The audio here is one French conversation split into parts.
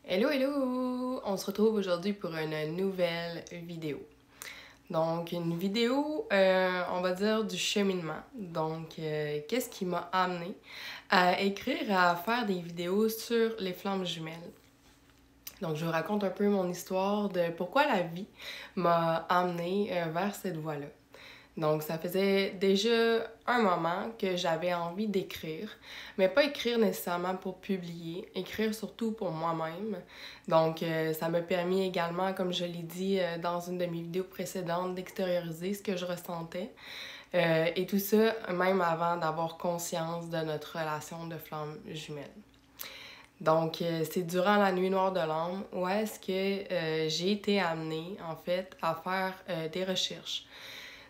Hello, hello! On se retrouve aujourd'hui pour une nouvelle vidéo. Donc, une vidéo, on va dire, du cheminement. Donc, qu'est-ce qui m'a amené à écrire, à faire des vidéos sur les flammes jumelles? Donc, je vous raconte un peu mon histoire de pourquoi la vie m'a amené vers cette voie-là. Donc, ça faisait déjà un moment que j'avais envie d'écrire, mais pas écrire nécessairement pour publier, écrire surtout pour moi-même. Donc, ça m'a permis également, comme je l'ai dit dans une de mes vidéos précédentes, d'extérioriser ce que je ressentais. Et tout ça, même avant d'avoir conscience de notre relation de flamme jumelle. Donc, c'est durant la nuit noire de l'âme où est-ce que j'ai été amenée, en fait, à faire des recherches.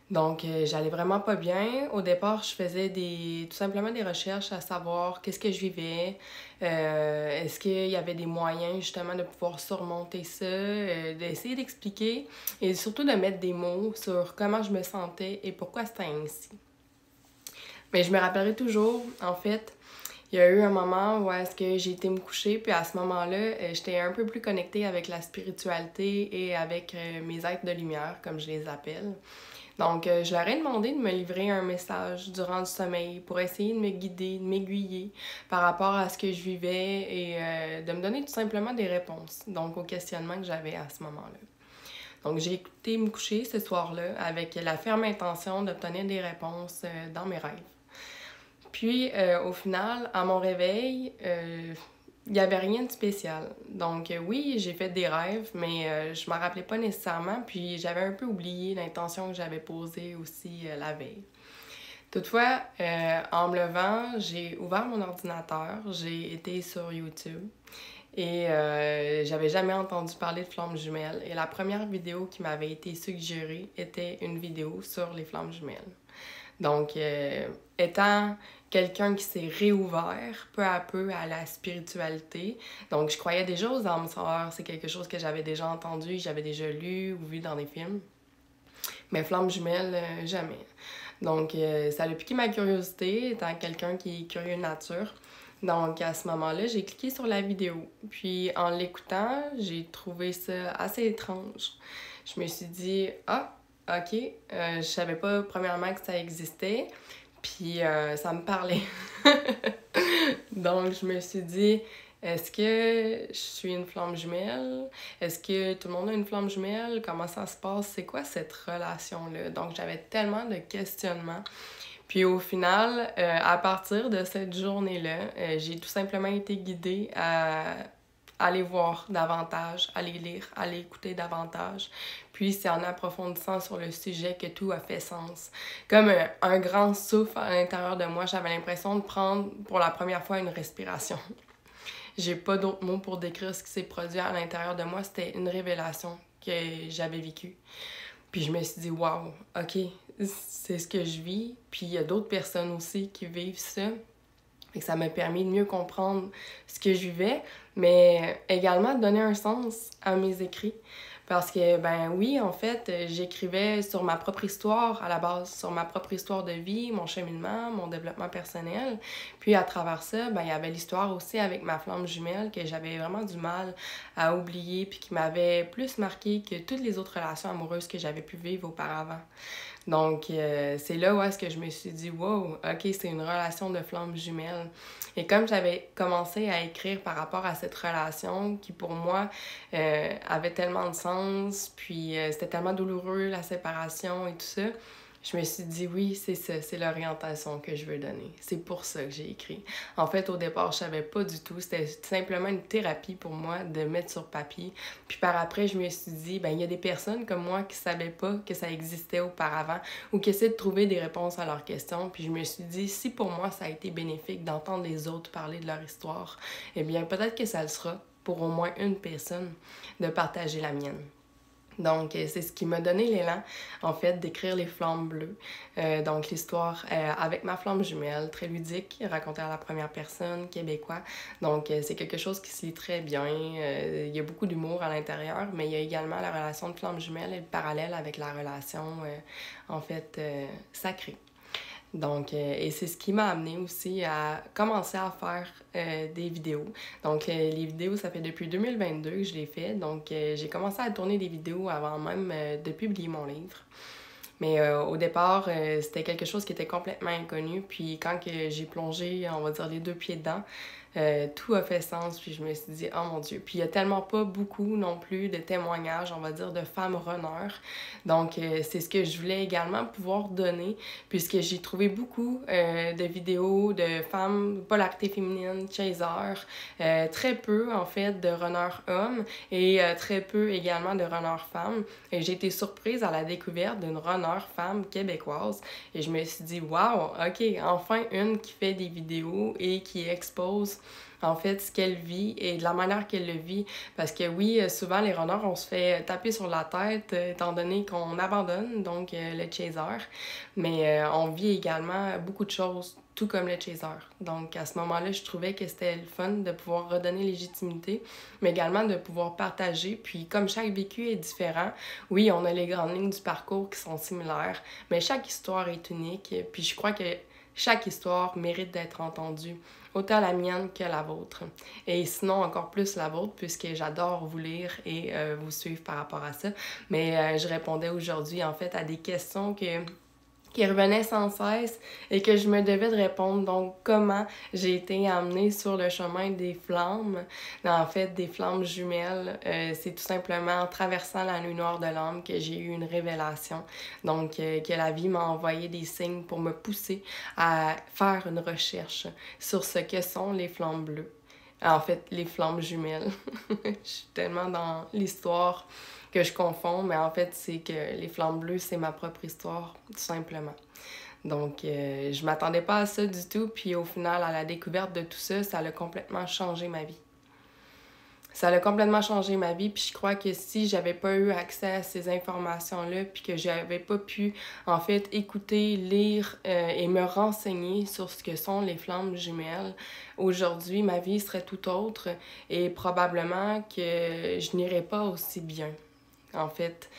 Donc, j'allais vraiment pas bien. Au départ, je faisais tout simplement des recherches à savoir qu'est-ce que je vivais, est-ce qu'il y avait des moyens justement de pouvoir surmonter ça, d'essayer d'expliquer et surtout de mettre des mots sur comment je me sentais et pourquoi c'était ainsi. Mais je me rappellerai toujours, en fait, il y a eu un moment où est-ce que j'ai été me coucher, puis à ce moment-là, j'étais un peu plus connectée avec la spiritualité et avec mes êtres de lumière, comme je les appelle. Donc, je leur ai demandé de me livrer un message durant le sommeil pour essayer de me guider, de m'aiguiller par rapport à ce que je vivais et de me donner tout simplement des réponses, donc au questionnement que j'avais à ce moment-là. Donc, j'ai écouté me coucher ce soir-là avec la ferme intention d'obtenir des réponses dans mes rêves. Puis, au final, à mon réveil, il n'y avait rien de spécial. Donc, oui, j'ai fait des rêves, mais je ne m'en rappelais pas nécessairement. Puis, j'avais un peu oublié l'intention que j'avais posée aussi la veille. Toutefois, en me levant, j'ai ouvert mon ordinateur, j'ai été sur YouTube et j'avais jamais entendu parler de flammes jumelles. Et la première vidéo qui m'avait été suggérée était une vidéo sur les flammes jumelles. Donc, étant quelqu'un qui s'est réouvert peu à peu à la spiritualité, donc je croyais déjà aux âmes sœurs, c'est quelque chose que j'avais déjà entendu, j'avais déjà lu ou vu dans des films, mais flammes jumelles, jamais. Donc, ça a piqué ma curiosité, étant quelqu'un qui est curieux de nature. Donc, à ce moment-là, j'ai cliqué sur la vidéo. Puis, en l'écoutant, j'ai trouvé ça assez étrange. Je me suis dit, ah, ok, je savais pas, premièrement, que ça existait. Puis, ça me parlait. Donc, je me suis dit, est-ce que je suis une flamme jumelle? Est-ce que tout le monde a une flamme jumelle? Comment ça se passe? C'est quoi cette relation-là? Donc, j'avais tellement de questionnements. Puis au final, à partir de cette journée-là, j'ai tout simplement été guidée à aller voir davantage, aller lire, aller écouter davantage. Puis c'est en approfondissant sur le sujet que tout a fait sens. Comme un grand souffle à l'intérieur de moi, j'avais l'impression de prendre pour la première fois une respiration. J'ai pas d'autres mots pour décrire ce qui s'est produit à l'intérieur de moi. C'était une révélation que j'avais vécue. Puis je me suis dit, waouh, ok, c'est ce que je vis. Puis il y a d'autres personnes aussi qui vivent ça. Et ça m'a permis de mieux comprendre ce que je vivais, mais également de donner un sens à mes écrits. Parce que, ben oui, en fait, j'écrivais sur ma propre histoire à la base, sur ma propre histoire de vie, mon cheminement, mon développement personnel. Puis à travers ça, ben il y avait l'histoire aussi avec ma flamme jumelle que j'avais vraiment du mal à oublier puis qui m'avait plus marqué que toutes les autres relations amoureuses que j'avais pu vivre auparavant. Donc, c'est là où est-ce que je me suis dit, wow, ok, c'est une relation de flamme jumelle. Et comme j'avais commencé à écrire par rapport à cette relation qui, pour moi, avait tellement de sens, puis c'était tellement douloureux, la séparation et tout ça, je me suis dit, oui, c'est ça, c'est l'orientation que je veux donner. C'est pour ça que j'ai écrit. En fait, au départ, je savais pas du tout. C'était simplement une thérapie pour moi de mettre sur papier. Puis par après, je me suis dit, ben il y a des personnes comme moi qui savaient pas que ça existait auparavant ou qui essaient de trouver des réponses à leurs questions. Puis je me suis dit, si pour moi, ça a été bénéfique d'entendre les autres parler de leur histoire, eh bien, peut-être que ça le sera pour au moins une personne de partager la mienne. Donc, c'est ce qui m'a donné l'élan, en fait, d'écrire Les Flammes Bleues. Donc, l'histoire avec ma flamme jumelle, très ludique, racontée à la première personne, québécois. Donc, c'est quelque chose qui se lit très bien. Il y a beaucoup d'humour à l'intérieur, mais il y a également la relation de flamme jumelle et le parallèle avec la relation, en fait, sacrée. Donc, et c'est ce qui m'a amené aussi à commencer à faire des vidéos. Donc, les vidéos, ça fait depuis 2022 que je les fais. Donc, j'ai commencé à tourner des vidéos avant même de publier mon livre. Mais au départ, c'était quelque chose qui était complètement inconnu. Puis quand que j'ai plongé, on va dire, les deux pieds dedans, tout a fait sens. Puis je me suis dit, oh mon Dieu. Puis il y a tellement pas beaucoup non plus de témoignages, on va dire, de femmes runners. Donc c'est ce que je voulais également pouvoir donner, puisque j'ai trouvé beaucoup de vidéos de femmes, polarité féminine, chasers, très peu en fait de runners hommes et très peu également de runners femmes. Et j'ai été surprise à la découverte d'une runner femme québécoise. Et je me suis dit, wow, ok, enfin une qui fait des vidéos et qui expose en fait ce qu'elle vit et de la manière qu'elle le vit. Parce que oui, souvent les runners, on se fait taper sur la tête étant donné qu'on abandonne, donc le chaser. Mais on vit également beaucoup de choses, tout comme le chaser. Donc à ce moment-là, je trouvais que c'était le fun de pouvoir redonner légitimité, mais également de pouvoir partager. Puis comme chaque vécu est différent, oui, on a les grandes lignes du parcours qui sont similaires, mais chaque histoire est unique. Puis je crois que chaque histoire mérite d'être entendue, autant la mienne que la vôtre. Et sinon, encore plus la vôtre, puisque j'adore vous lire et vous suivre par rapport à ça. Mais je répondais aujourd'hui, en fait, à des questions qui revenaient sans cesse et que je me devais de répondre. Donc, comment j'ai été amenée sur le chemin des flammes, en fait, des flammes jumelles. C'est tout simplement en traversant la nuit noire de l'âme que j'ai eu une révélation. Donc, que la vie m'a envoyé des signes pour me pousser à faire une recherche sur ce que sont les flammes bleues. En fait, les flammes jumelles. Je suis tellement dans l'histoire que je confonds, mais en fait, c'est que les flammes bleues, c'est ma propre histoire, tout simplement. Donc, je m'attendais pas à ça du tout, puis au final, à la découverte de tout ça, ça a complètement changé ma vie. Ça a complètement changé ma vie, puis je crois que si j'avais pas eu accès à ces informations-là, puis que j'avais pas pu, en fait, écouter, lire et me renseigner sur ce que sont les flammes jumelles, aujourd'hui, ma vie serait tout autre et probablement que je n'irais pas aussi bien. En fait,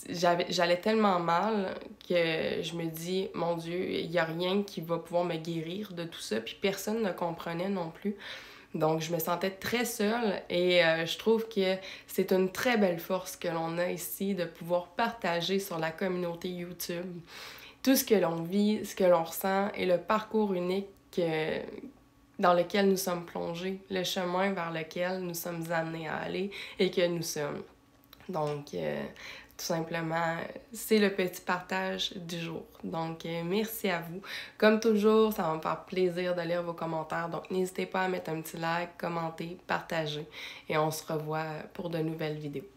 j'allais tellement mal que je me dis, mon Dieu, il n'y a rien qui va pouvoir me guérir de tout ça, puis personne ne comprenait non plus. Donc, je me sentais très seule et je trouve que c'est une très belle force que l'on a ici de pouvoir partager sur la communauté YouTube tout ce que l'on vit, ce que l'on ressent et le parcours unique dans lequel nous sommes plongés, le chemin vers lequel nous sommes amenés à aller et que nous sommes. Donc, tout simplement, c'est le petit partage du jour. Donc, merci à vous. Comme toujours, ça va me faire plaisir de lire vos commentaires. Donc, n'hésitez pas à mettre un petit like, commenter, partager. Et on se revoit pour de nouvelles vidéos.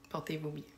Portez-vous bien.